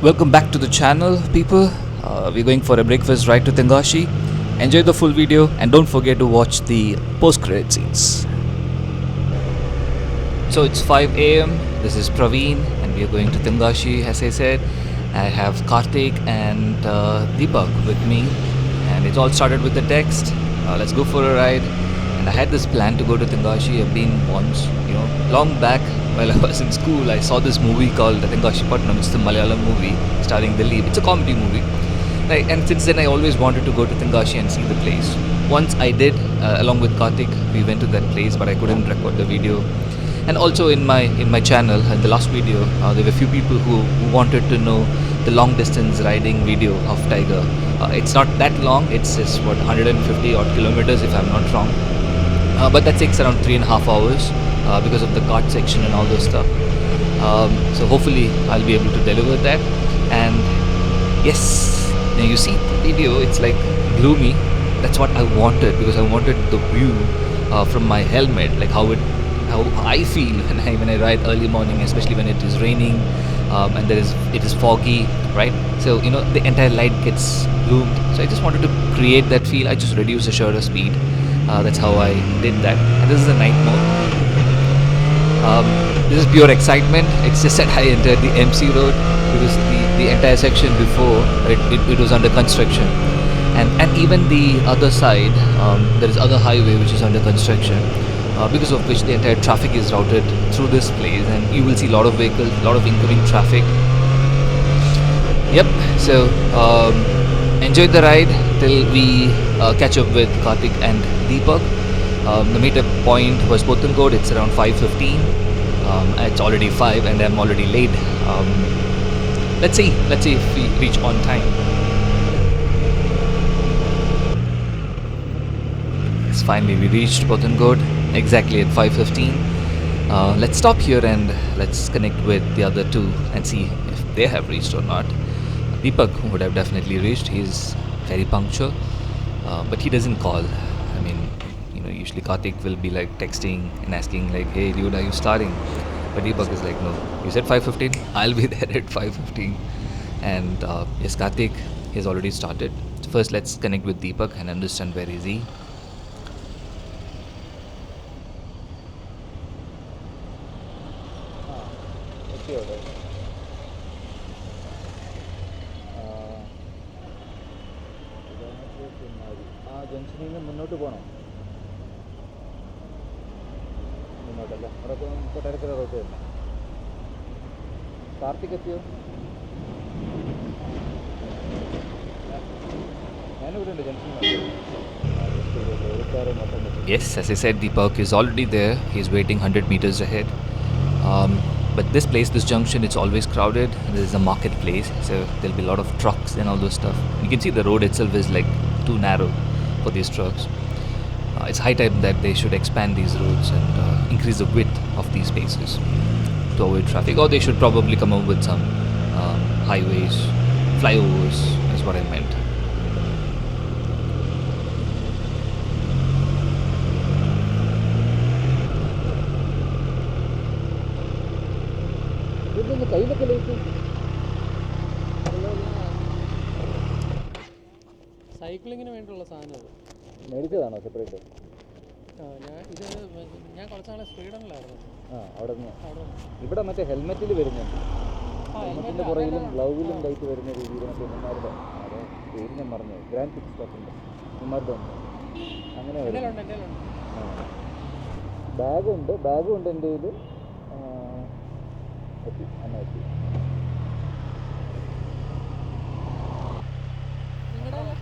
Welcome back to the channel, people. We're going for a breakfast ride to Tenkasi. Enjoy the full video and don't forget to watch the post-credit scenes. So it's 5 a.m. This is Praveen and we are going to Tenkasi, as I said. I have Karthik and Deepak with me, and it all started with the text. Let's go for a ride. And I had this plan to go to Tenkasi. I've been once, long back while I was in school. I saw this movie called Tenkasi Patnam. It's the Malayalam movie starring Dilip. It's a comedy movie. Right? And since then I always wanted to go to Tenkasi and see the place. Once I did, along with Karthik, we went to that place, but I couldn't record the video. And also in my channel, in the last video, there were a few people who wanted to know the long distance riding video of Tiger. It's not that long. It's just 150 odd kilometers if I'm not wrong. But that takes around 3.5 hours because of the cart section and all those stuff. So hopefully I'll be able to deliver that. And yes, now you see the video, it's like gloomy. That's what I wanted, because I wanted the view from my helmet, like how I feel when I ride early morning, especially when it is raining and it is foggy, right? So the entire light gets bloomed. So I just wanted to create that feel. I just reduced the shutter speed. That's how I did that. And this is the night mode. This is pure excitement. It's just that I entered the MC road because the entire section before it was under construction, and even the other side there is other highway which is under construction, because of which the entire traffic is routed through this place, and you will see a lot of vehicles, a lot of incoming traffic. Yep. So enjoy the ride till we catch up with Karthik and Deepak. The meetup point was Pothankode. It's around 5:15. It's already 5 and I'm already late. Let's see if we reach on time. Yes, finally we reached Pothankode exactly at 5:15. Let's stop here and let's connect with the other two and see if they have reached or not. Deepak would have definitely reached. He's very punctual, but he doesn't call. I mean, usually Karthik will be like texting and asking like, "Hey dude, are you starting?" But Deepak is like, "No, you said 5:15. I'll be there at 5:15." And yes, Karthik has already started. So first, let's connect with Deepak and understand where is he. ജംഗ്ഷനിൽ നിന്ന് മുന്നോട്ട് പോകണം. മുന്നോട്ടല്ല, അവിടെ Kottarakkara road തന്നെ. കാർത്തിക് എത്തിയോ? ഞാനിവിടെ ഉണ്ട് ജംഗ്ഷനിൽ. Yes, as I said, Deepak is already there. He's waiting 100 meters ahead. But this place, this junction, it's always crowded. This is a marketplace, so there'll be a lot of trucks and all those stuff. You can see the road itself is like too narrow for these trucks. It's high time that they should expand these roads and increase the width of these spaces to avoid traffic. Or they should probably come up with some highways, flyovers, is what I meant. കയ്യിലൊക്കെ light സൈക്ലിങ്ങിന് വേണ്ടിയുള്ള സാധനം മേടിച്ചതാണോ separate? ഞാൻ കുറച്ച് നാളെ സ്വീഡനിലായിരുന്നു. അവിടെ നിന്ന് ഇവിടെ മറ്റേ ഹെൽമെറ്റിൽ വരുന്നുണ്ട്. ഹെൽമെറ്റിൻ്റെ പുറകിലും ഗ്ലൗവിലും ലൈറ്റ് വരുന്ന രീതിയിൽ മറ്റേ ഇമ്മമാരുടെ പേര് ഞാൻ പറഞ്ഞു, ഗ്രാൻഡ് പിക്സ് സ്റ്റോക്കുണ്ട്, ഇമ്മമാരുടെ ഉണ്ട്. അങ്ങനെ ബാഗും ഉണ്ട് എൻ്റെ കയ്യിൽ. എത്തി അന്ന എത്തി.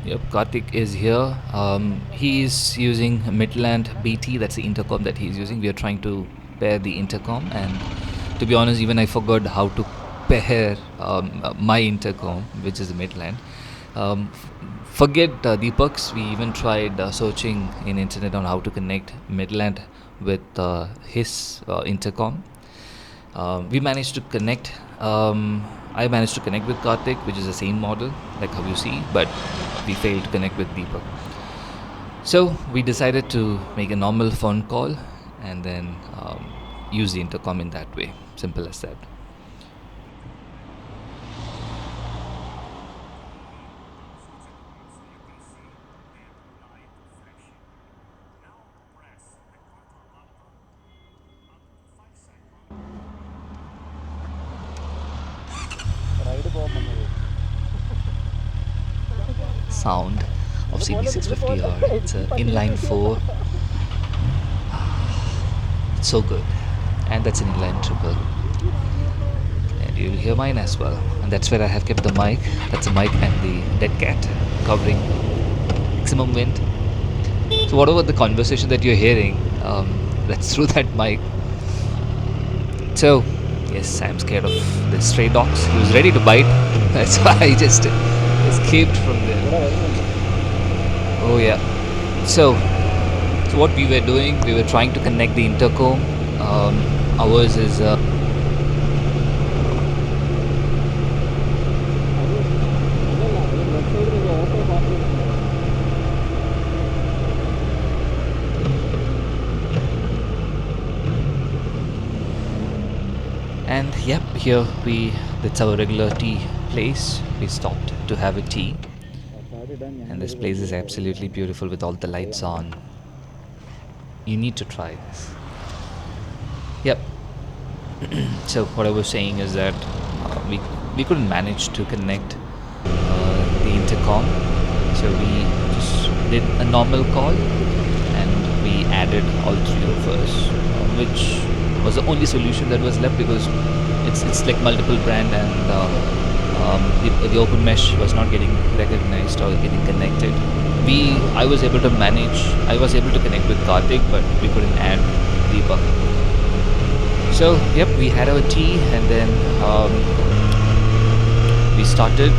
Yep, Karthik is here. He is using Midland BT. That's the intercom that he's using. We are trying to pair the intercom, and to be honest, even I forgot how to pair my intercom, which is the Midland. Forget Deepak's. We even tried searching in internet on how to connect Midland with his intercom. We managed to connect. I managed to connect with Karthik, which is the same model, like how you see, but we failed to connect with Deepak. So we decided to make a normal phone call and then use the intercom in that way. Simple as that. sound of CB650R. It's an inline 4. It's so good. And that's an inline triple. And you'll hear mine as well. And that's where I have kept the mic. That's a mic and the dead cat covering maximum wind. So whatever the conversation that you're hearing, that's through that mic. So yes, I'm scared of the stray dogs. He was ready to bite. That's why I just escaped from there. Oh yeah. So what we were doing, we were trying to connect the intercom. Ours is and yep, here that's our regular tea place. We stopped to have a tea, and this place is absolutely beautiful with all the lights on. You need to try this. Yep. So what I was saying is that we couldn't manage to connect the intercom, so we just did a normal call, and we added all three of us, which was the only solution that was left, because it's like multiple brand, and the open mesh was not getting recognized or getting connected. I was able to connect with Karthik, but we couldn't add Deepak. So yep, we had our tea, and then we started,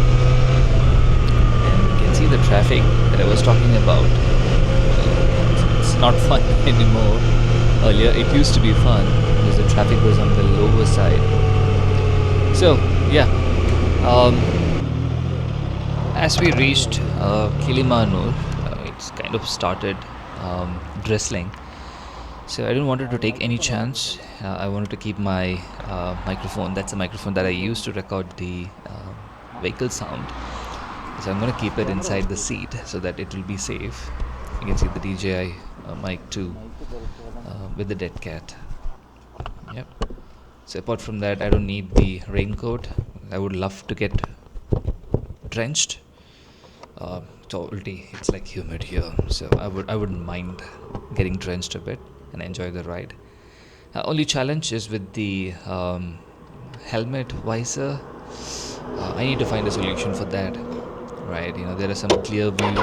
and you can see the traffic that I was talking about. It's not fun anymore. Earlier it used to be fun because the traffic was on the lower side. So yeah, as we reached Kilimanur, it's kind of started drizzling. So I didn't want to take any chance. I wanted to keep my microphone. That's a microphone that I use to record the vehicle sound. So I'm going to keep it inside the seat so that it will be safe. You can see the DJI mic too, with the dead cat. Yep. So apart from that, I don't need the raincoat. I would love to get drenched. It's like humid here, so I wouldn't mind getting drenched a bit and enjoy the ride. Only challenge is with the helmet visor. I need to find a solution for that, right? There are some clear view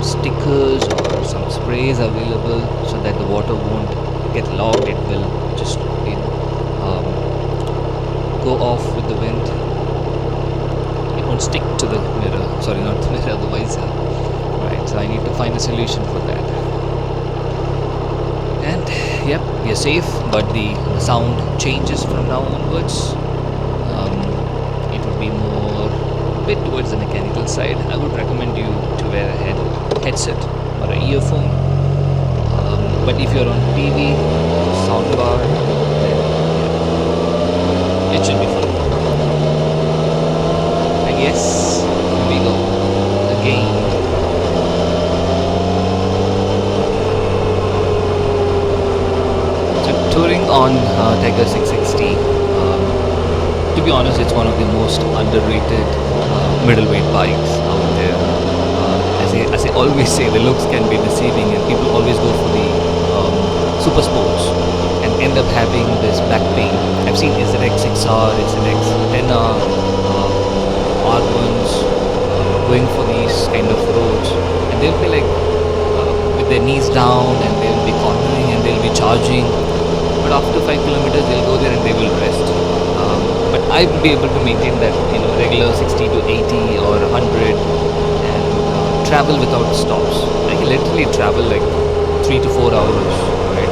stickers or some sprays available so that the water won't get logged. It will just go off with the wind. It won't stick to the mirror. Sorry, not the mirror, the visor. Right, so I need to find a solution for that. And yep, we are safe, but the sound changes from now onwards. It would be more a bit towards the mechanical side. I would recommend you to wear a headset or an earphone. But if you're on TV, soundbar, then it should be fun. I guess here we go again. Touring on Tiger 660, to be honest, it's one of the most underrated middleweight bikes out there. As I always say, the looks can be deceiving, and people always go for the super sports and end up having this back pain. I've seen ZX 6R, ZX 10R, R1s going for these kind of roads, and they'll be like with their knees down, and they'll be cornering, and they'll be charging. But after 5 kilometers, they'll go there and they will rest. But I will be able to maintain that, regular 60 to 80 or 100, and travel without stops. I can literally travel like 3 to 4 hours, right,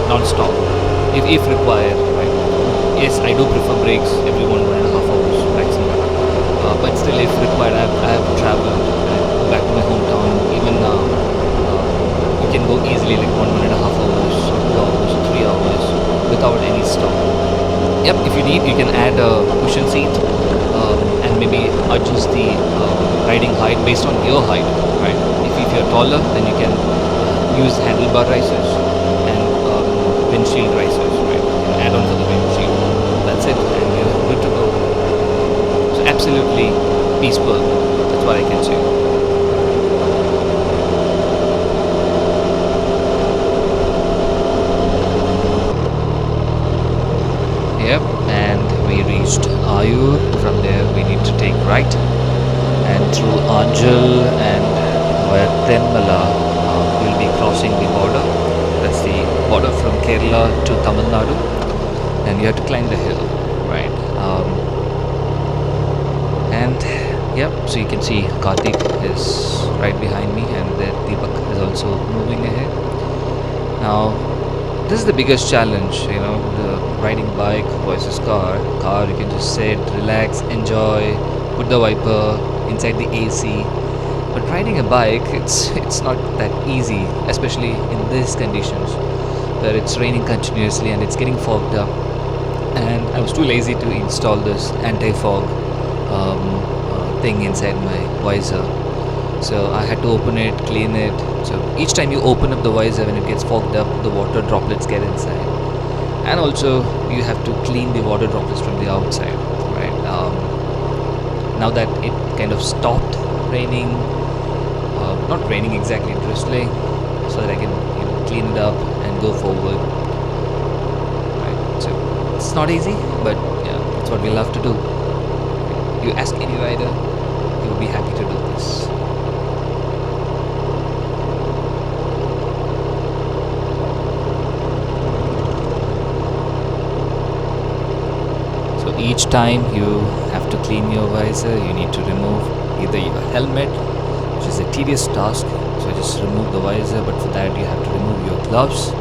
non-stop, if required, right. Yes, I do prefer breaks every 1.5 hours maximum. But still, if required, I have traveled back to my hometown. Even now, you can go easily like 1.5 hours, 2 hours, 3 hours without any stop. Yep, if you need, you can add a cushion seat and maybe adjust the riding height based on your height, right? If you're taller, then you can use handlebar risers and windshield risers, right? You can add on to the windshield. That's it, and you're good to go. So absolutely peaceful. That's what I can say. Yep, and we reached Ayur. From there we need to take right and through Anjal and via Tenmala we'll be crossing the border. That's the border from Kerala to Tamil Nadu, and you have to climb the hill, right? And yep, so you can see Karthik is right behind me, and then Deepak is also moving ahead. Now, this is the biggest challenge, the riding bike versus car. Car, you can just sit, relax, enjoy, put the wiper inside the AC. But riding a bike, it's not that easy, especially in these conditions where it's raining continuously and it's getting fogged up. And I was too lazy to install this anti-fog thing inside my visor. So I had to open it, clean it. So each time you open up the visor, when it gets fogged up, the water droplets get inside. And also you have to clean the water droplets from the outside, right? Now that it kind of stopped raining, not raining exactly, drizzling, so that I can clean it up and go forward. Right? So it's not easy, but yeah, it's what we love to do. You ask any rider, he will be happy to do this. So each time you have to clean your visor, you need to remove either your helmet, which is a tedious task, so just remove the visor, but for that you have to remove your gloves.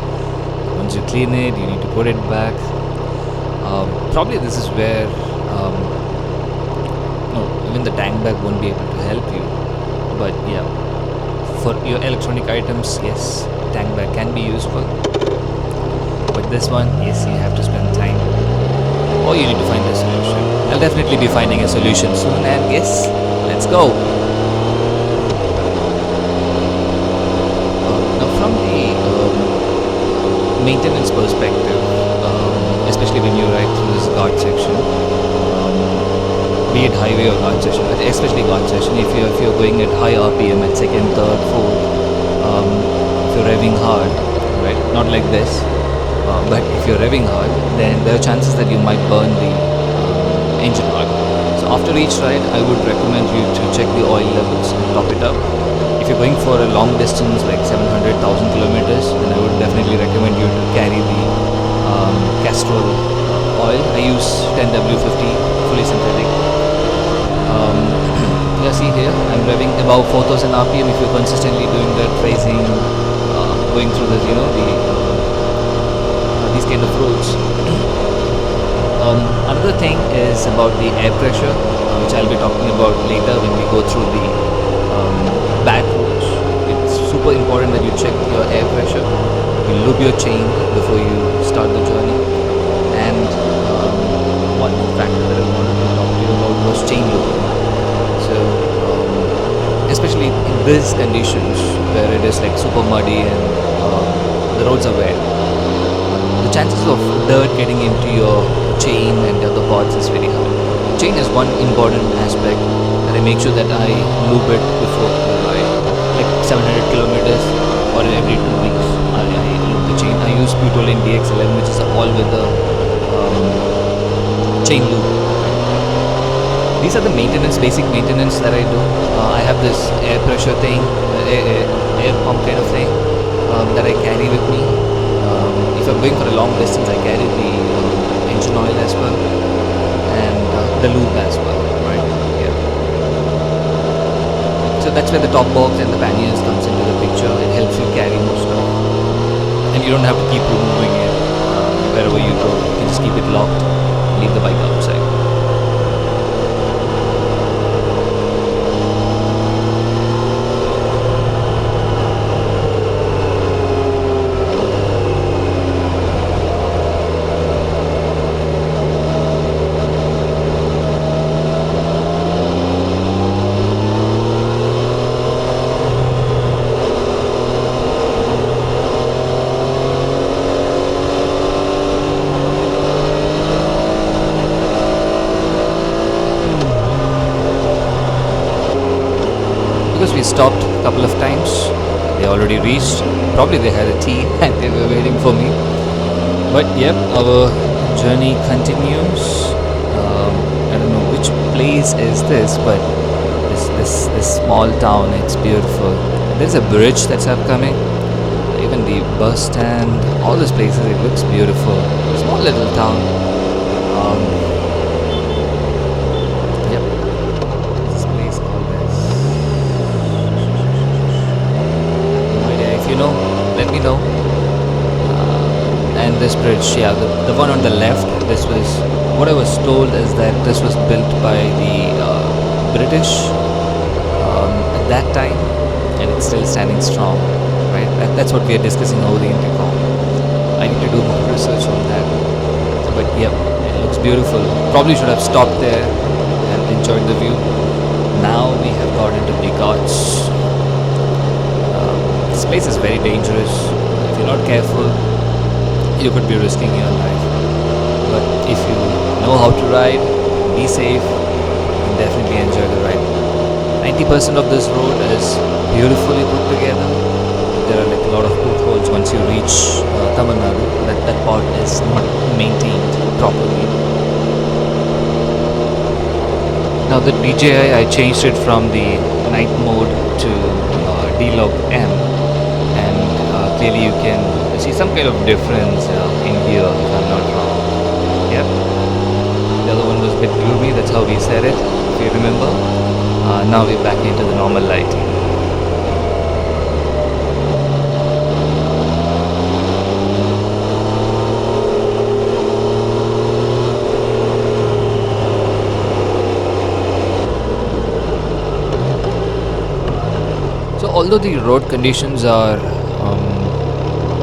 Once you clean it, you need to put it back. Probably this is where even the tank bag won't be able to help you, but yeah, for your electronic items, yes, tank bag can be useful, but this one, yes, you have to spend time, or you need to find a solution. I'll definitely be finding a solution soon, and yes, let's go. Now from the maintenance perspective, especially when you ride through this guard section, be it highway or guard section, but especially guard section, if you're going at high RPM at second, third, fourth, if you're revving hard, right, not like this, but if you're revving hard, then there are chances that you might burn the engine oil. So after each ride, I would recommend you to check the oil levels and top it up. If you're going for a long distance like 700,000 kilometers, then I would definitely recommend you to carry the Castrol oil. I use 10W50 fully synthetic. Yeah, see here, I'm revving above 4000 RPM. If you're consistently doing that, racing, going through this, these kind of roads. Another thing is about the air pressure, which I'll be talking about later when we go through the bad roads. It's super important that you check your air pressure. You lube your chain before you start the journey. And one more factor that I wanted to talk to you about was chain lube. So, especially in these conditions where it is like super muddy and the roads are wet, the chances of dirt getting into your chain and the other parts is very high. Chain is one important aspect that I make sure that I lube it before the ride. Like 700 kilometers or every 2 weeks, I lube the chain. I use Butolin DX11, which is a all-weather chain lube. These are the basic maintenance that I do. I have this air pressure thing, air pump kind of thing that I carry with me. If I'm going for a long distance, I carry the engine oil as well and the lube as well, right? Yeah. So that's where the top box and the panniers comes into the picture. It helps you carry more stuff, and you don't have to keep removing it wherever you go. You can just keep it locked, leave the bike outside. because we stopped a couple of times. They already reached. Probably they had a tea and they were waiting for me. But yep, our journey continues. I don't know which place is this, but this small town, it's beautiful. There's a bridge that's upcoming. Even the bus stand, all these places, it looks beautiful. Small little town. Yep. This place called this. No idea. If you know, let me know. And this bridge, yeah, the one on the left, this was, what I was told is that this was built by the British at that time, and it's still standing strong, right? That's what we are discussing over the intercom. I need to do more research on that. But yep, it looks beautiful. Probably should have stopped there and enjoyed the view. Now we have got into the Ghats. This place is very dangerous. If you're not careful, you could be risking your life. But if you know how to ride, be safe, and definitely enjoy the ride. 90% of this road is beautifully put together. There are like a lot of potholes once you reach Tamil Nadu. That part is not maintained properly. Now the DJI, I changed it from the night mode to D-Log M, and clearly you can see some kind of difference in here, if I'm not wrong. Yep. The other one was a bit gloomy, that's how we said it, if you remember. Now we're back into the normal lighting. So although the road conditions are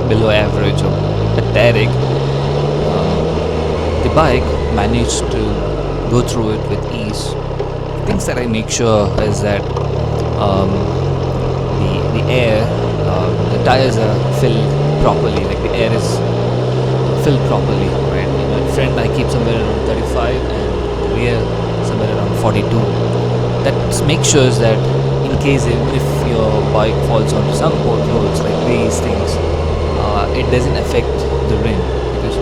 below average or pathetic, the bike managed to go through it with ease. Things that I make sure is that the air, the tires are filled properly, like the air is filled properly, right? In front I keep somewhere around 35 and the rear somewhere around 42. That makes sure that in case even if your bike falls onto some potholes like these things, it doesn't affect the rim, because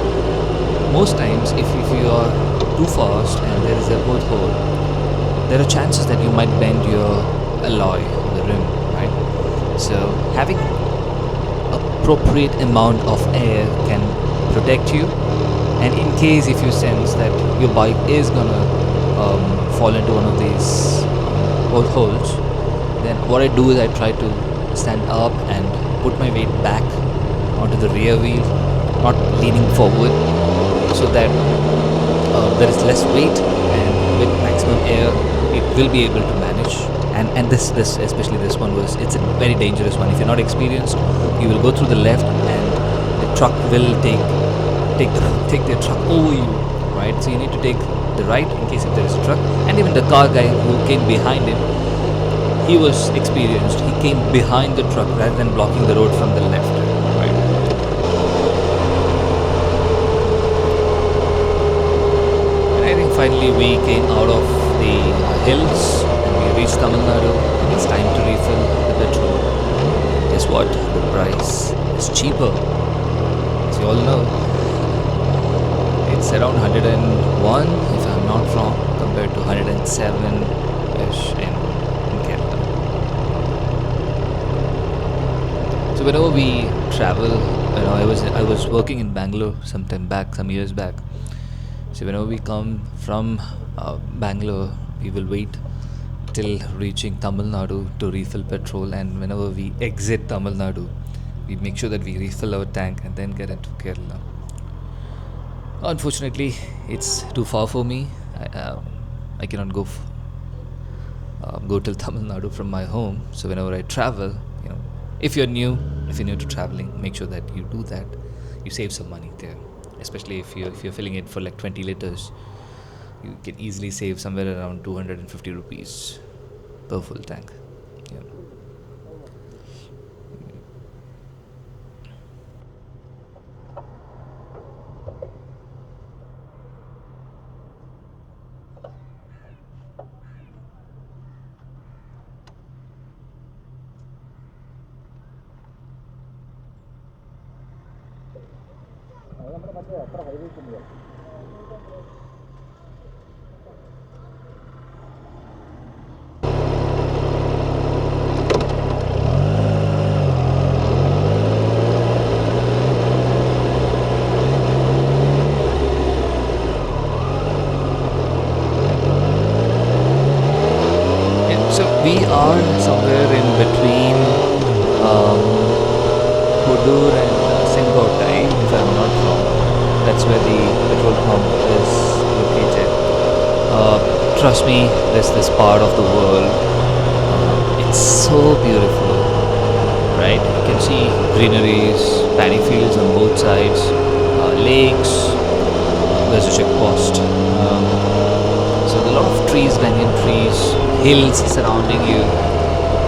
most times if you are too fast and there is a pothole, there are chances that you might bend your alloy, the rim, right? So having appropriate amount of air can protect you, and in case if you sense that your bike is gonna fall into one of these potholes, then what I do is I try to stand up and put my weight back onto the rear wheel, not leaning forward, so that there is less weight, and with maximum air it will be able to manage. And this especially this one it's a very dangerous one. If you're not experienced, you will go through the left and the truck will take their truck over you, right? So you need to take the right in case if there is a truck. And even the car guy who came behind him, he was experienced. He came behind the truck rather than blocking the road from the left, right? And I think finally we came out of the hills and we reached Tamil Nadu, and it's time to refill the petrol. Guess what? The price is cheaper, as you all know. It's around 101, if I'm not wrong, compared to 107-ish in Kerala. So whenever we travel, I was working in Bangalore some years back. So whenever we come from Bangalore, we will wait till reaching Tamil Nadu to refill petrol, and whenever we exit Tamil Nadu, we make sure that we refill our tank and then get into Kerala. Unfortunately, it's too far for me. I cannot go till Tamil Nadu from my home. So whenever I travel, if you're new to traveling, make sure that you do that. You save some money there, especially if you're filling it for like 20 liters. You can easily save somewhere around 250 rupees per full tank. Yeah. അത്ര highways ഉണ്ട്. So we are somewhere in between Hudur and Singkotai, if I'm not wrong. That's where the petrol pump is located. Trust me, this part of the world, it's so beautiful, right? You can see greeneries, paddy fields on both sides, lakes. There's a checkpost. So there are a lot of trees, banyan trees, hills surrounding you.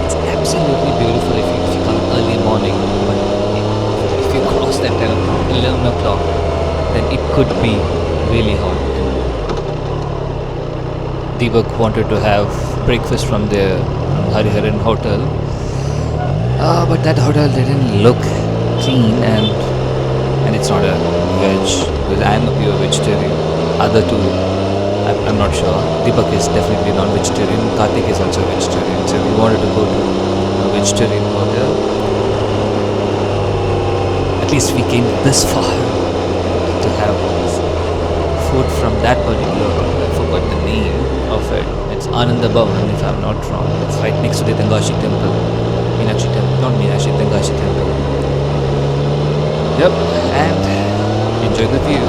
It's absolutely beautiful if you come early morning. But if you cross that 11 o'clock, then it could be really hot. Deepak wanted to have breakfast from the Hariharan hotel. But that hotel didn't look clean and it's not a veg, because I'm a pure vegetarian. Other two, I'm not sure. Deepak is definitely non-vegetarian. Karthik is also vegetarian. So we wanted to go to a vegetarian hotel. At least we came this far to have food from that particular hotel. I forgot the name of it. It's Anand Bhavan, if I'm not wrong. It's right next to the Tenkasi temple. Meenakshi temple. Not Meenakshi, Tenkasi temple. Yep. And enjoy the view.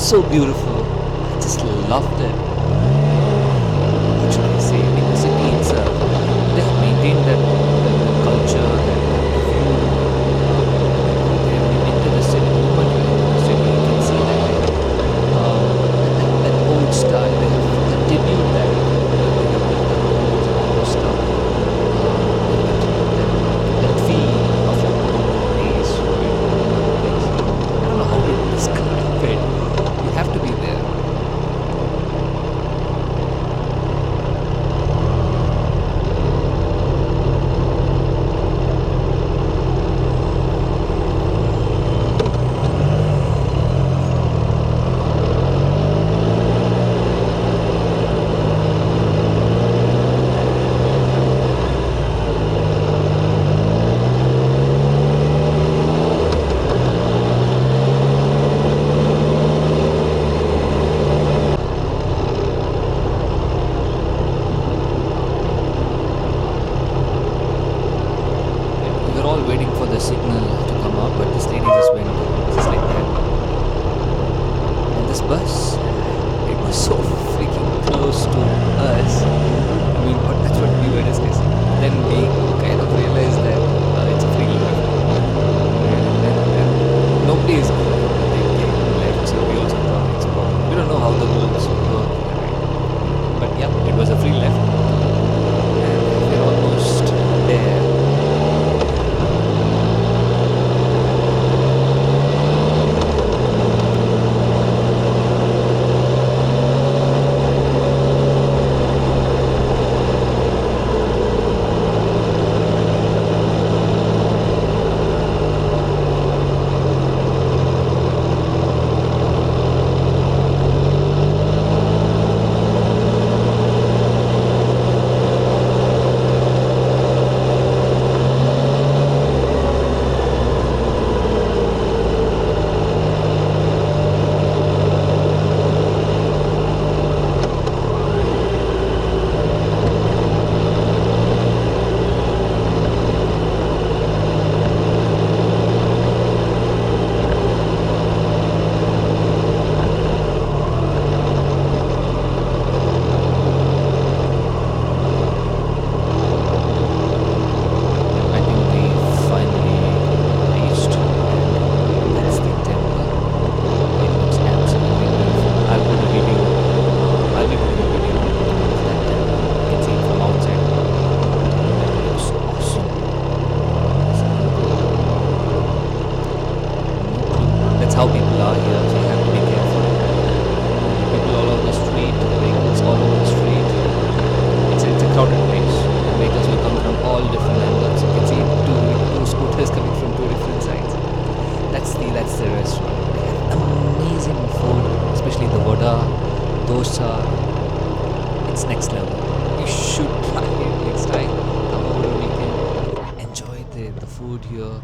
So beautiful. I just loved it. What should I say? I mean, the city itself, they have maintained that the culture, that view. They have been into the city. When you enter the city, you can see that old style. They have continued that. They have built the roads and all those stuff. That feel of a place. I don't know how to describe it. You have to be there. Waiting for the signal to come up, but this lady just went just like that. And this bus, it was so freaking close to us. I mean, that's what we were discussing. Then we kind of realized that it's a free left. Somebody is they left, so we also thought explore. We don't know how the rules work, right? But yeah, it was a free left, and we're almost there. I think we finally reached, and that's the temple. It looks absolutely beautiful. I'll put a video. I'll be putting a video of that temple. You can see it from outside. It looks awesome. That's how people are here, so you have to be careful. People all over the street, vehicles all over the street. It's a crowded place. Vehicles will come from all different angles. You can see two scooters coming from two different sides. That's the restaurant. They have amazing food, especially the vada, dosa. It's next level. You should try it next time. Come over the weekend. Enjoy the food here.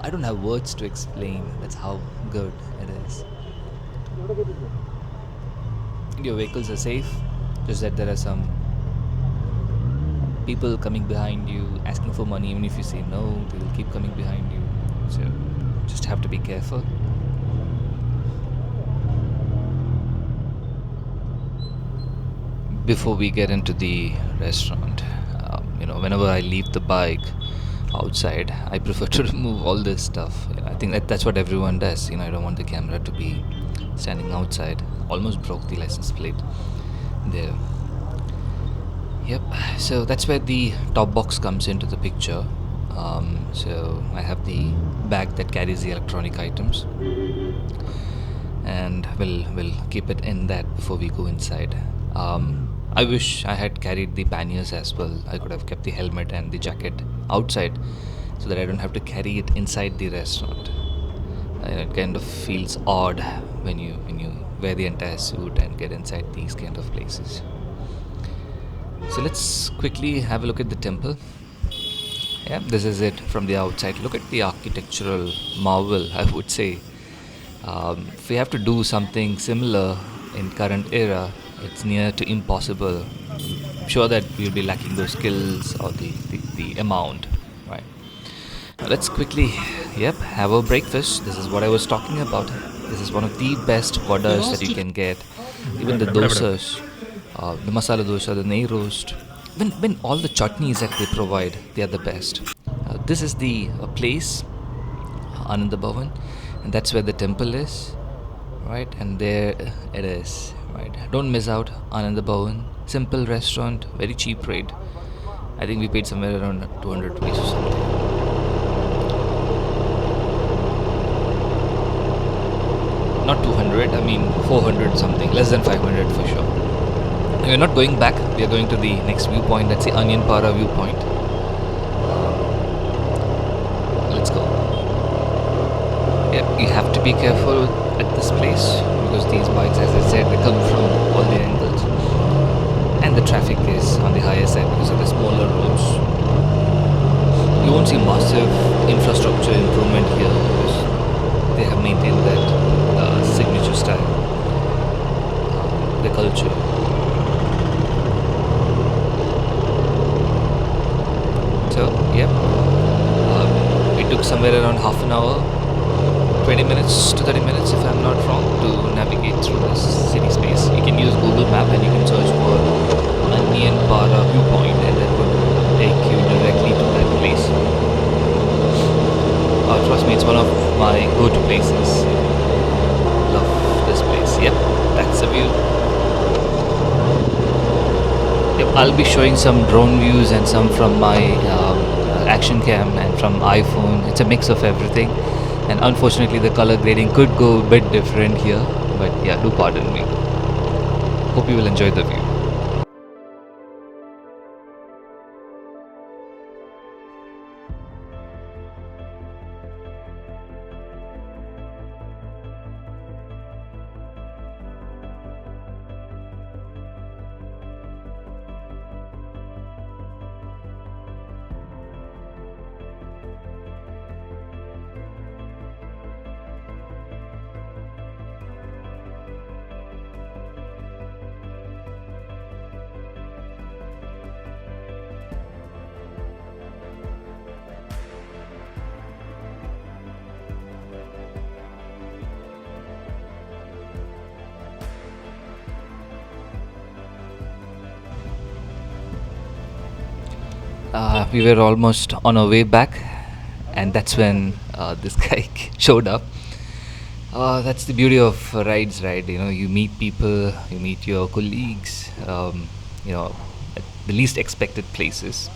I don't have words to explain. That's how good it is. Your vehicles are safe, just that there are some people coming behind you asking for money. Even if you say no, they will keep coming behind you, so just have to be careful. Before we get into the restaurant, whenever I leave the bike outside, I prefer to remove all this stuff. I think that's what everyone does. I don't want the camera to be standing outside. Almost broke the license plate there. Yep, so that's where the top box comes into the picture. So I have the bag that carries the electronic items, and we'll keep it in that before we go inside. I wish I had carried the panniers as well. I could have kept the helmet and the jacket outside so that I don't have to carry it inside the restaurant. It kind of feels odd when you wear the entire suit and get inside these kind of places. So let's quickly have a look at the temple. Yeah, this is it from the outside. Look at the architectural marvel, I would say. If we have to do something similar in current era, it's near to impossible. I'm sure that we'll be lacking those skills or the amount, right? Now let's quickly, have our breakfast. This is what I was talking about. This is one of the best vadas that you can get. Even the dosas, the masala dosa, the nail roast, when all the chutneys that they provide, they are the best. This is the place, Anand Bhavan, and that's where the temple is, right? And there it is, right? Don't miss out Anand Bhavan. Simple restaurant, very cheap rate. I think we paid somewhere around 200 rupees or something. Not 200, I mean 400 something, less than 500 for sure. We're not going back, we are going to the next viewpoint. That's the Anniyan Parai Viewpoint. Let's go. You have to be careful at this place because these bikes, as I said, they come from all the angles, and the traffic is on the higher side because of the smaller roads. You won't see massive infrastructure improvement here because they have maintained that signature style, the culture. So, it took somewhere around half an hour, 20 minutes to 30 minutes if I'm not wrong, to navigate through this city space. You can use Google Map and you can search for Anniyan Parai Viewpoint, and that would take you directly to that place. Trust me, it's one of my go-to places. Love this place. Yep, that's the view. Yep, I'll be showing some drone views and some from my action cam and from iPhone. It's a mix of everything, and unfortunately the color grading could go a bit different here, but yeah, do pardon me. Hope you will enjoy the view. We were almost on our way back, and that's when this guy showed up. That's the beauty of rides, right? You know, you meet people, you meet your colleagues, you know, at the least expected places,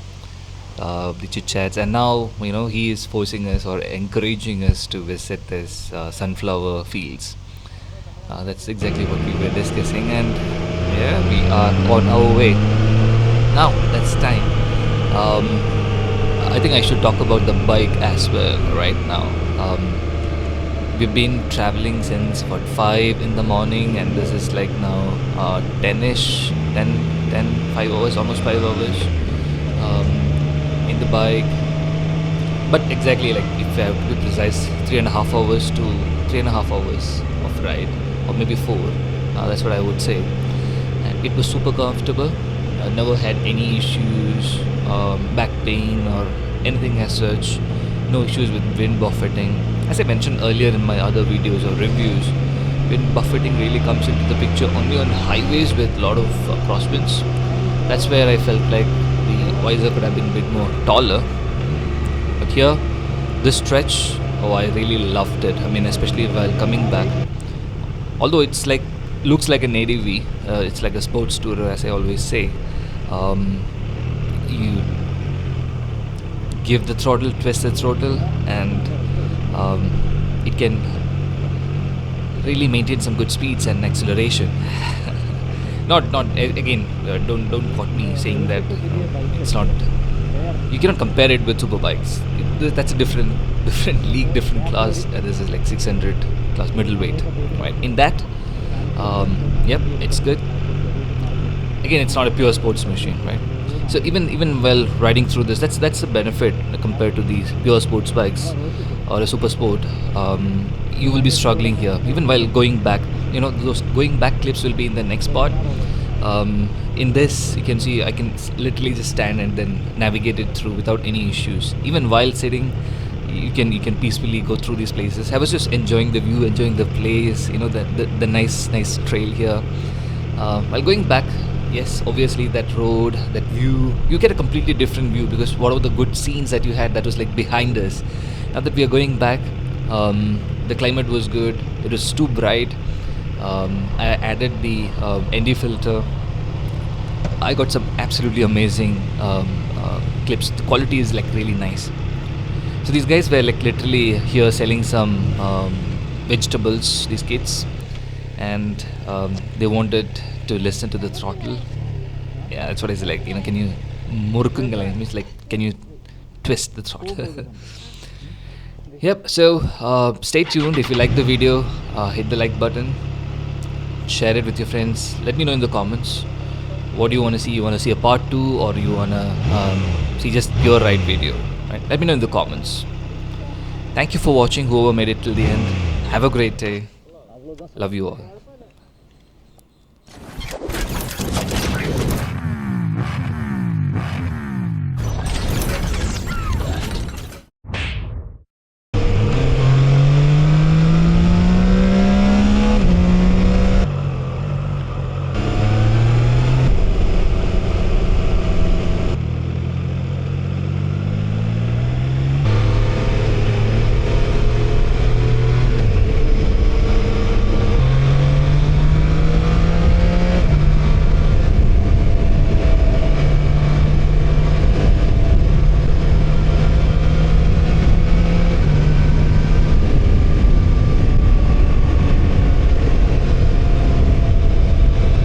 the chit chats, and now, you know, he is forcing us or encouraging us to visit this sunflower fields. That's exactly what we were discussing, and yeah, we are on our way. Now, that's time. I think I should talk about the bike as well right now. We've been traveling since 5 in the morning, and this is like now 10ish, 5 hours, almost 5 hours in the bike. But exactly, like, if I have to be precise, 3.5 hours to 3.5 hours of ride, or maybe 4. That's what I would say. And it was super comfortable. I never had any issues, back pain or anything as such. No issues with wind buffeting. As I mentioned earlier in my other videos or reviews, wind buffeting really comes into the picture only on highways with a lot of crosswinds. That's where I felt like the visor could have been a bit more taller. But here, this stretch, oh, I really loved it. I mean, especially while coming back. Although it's like, looks like an ADV, it's like a sports tourer, as I always say. You give the throttle, twist the throttle, and it can really maintain some good speeds and acceleration. Not again. Don't quote me saying that it's not. You cannot compare it with super bikes. That's a different league, different class. This is like 600 class middleweight, right? In that, yep, it's good. Again, it's not a pure sports machine, right? So even while riding through this, that's a benefit compared to these pure sports bikes or a super sport. You will be struggling here, even while going back. You know, those going back clips will be in the next part. In this, you can see I can literally just stand and then navigate it through without any issues. Even while sitting, you can peacefully go through these places. I was just enjoying the view, enjoying the place. You know, the nice trail here. While going back, yes, obviously that road, that view, you get a completely different view because what are the good scenes that you had that was like behind us. Now that we are going back, the climate was good. It was too bright. I added the ND filter. I got some absolutely amazing clips. The quality is like really nice. So these guys were like literally here selling some vegetables, these kids, and they wanted to listen to the throttle. Yeah, that's what it's like. You know, can you murukungala means like can you twist the throttle? Yep. So stay tuned. If you like the video, hit the like button. Share it with your friends. Let me know in the comments. What do you want to see? You want to see a part 2 or you want to see just pure ride video? Right? Let me know in the comments. Thank you for watching, whoever made it till the end. Have a great day. Love you all.